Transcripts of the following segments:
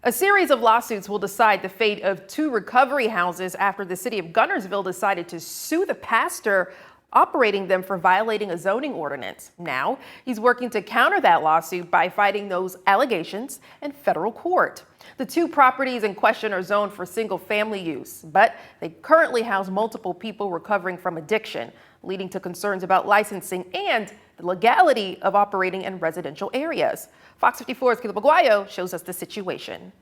A series of lawsuits will decide the fate of two recovery houses after the city of Guntersville decided to sue the pastor operating them for violating a zoning ordinance. Now, he's working to counter that lawsuit by fighting those allegations in federal court. The two properties in question are zoned for single-family use, but they currently house multiple people recovering from addiction, leading to concerns about licensing and the legality of operating in residential areas. Fox 54's Caleb Aguayo shows us the situation.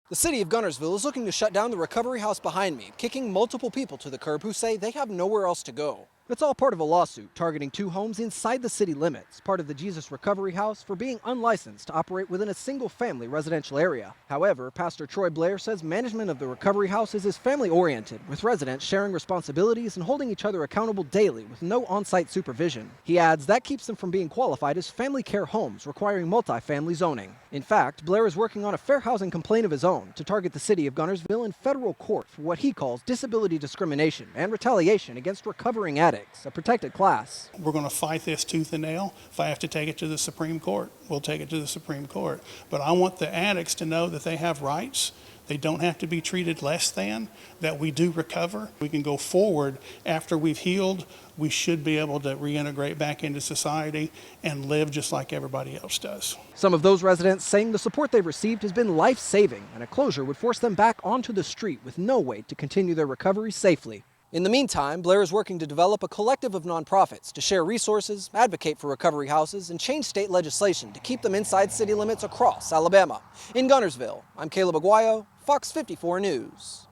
The city of Guntersville is looking to shut down the recovery house behind me, kicking multiple people to the curb who say they have nowhere else to go. It's all part of a lawsuit targeting two homes inside the city limits, part of the Jesus Recovery House, for being unlicensed to operate within a single-family residential area. However, Pastor Troy Blair says management of the recovery houses is family-oriented, with residents sharing responsibilities and holding each other accountable daily with no on-site supervision. He adds that keeps them from being qualified as family care homes requiring multifamily zoning. In fact, Blair is working on a fair housing complaint of his own to target the city of Guntersville in federal court for what he calls disability discrimination and retaliation against recovering addicts, a protected class. We're going to fight this tooth and nail. If I have to take it to the Supreme Court, we'll take it to the Supreme Court. But I want the addicts to know that they have rights. They don't have to be treated less than, that we do recover. We can go forward after we've healed. We should be able to reintegrate back into society and live just like everybody else does. Some of those residents saying the support they've received has been life-saving, and a closure would force them back onto the street with no way to continue their recovery safely. In the meantime, Blair is working to develop a collective of nonprofits to share resources, advocate for recovery houses, and change state legislation to keep them inside city limits across Alabama. In Guntersville, I'm Caleb Aguayo, Fox 54 News.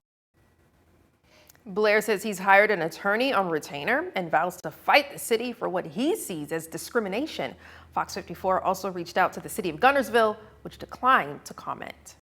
Blair says he's hired an attorney on retainer and vows to fight the city for what he sees as discrimination. Fox 54 also reached out to the city of Guntersville, which declined to comment.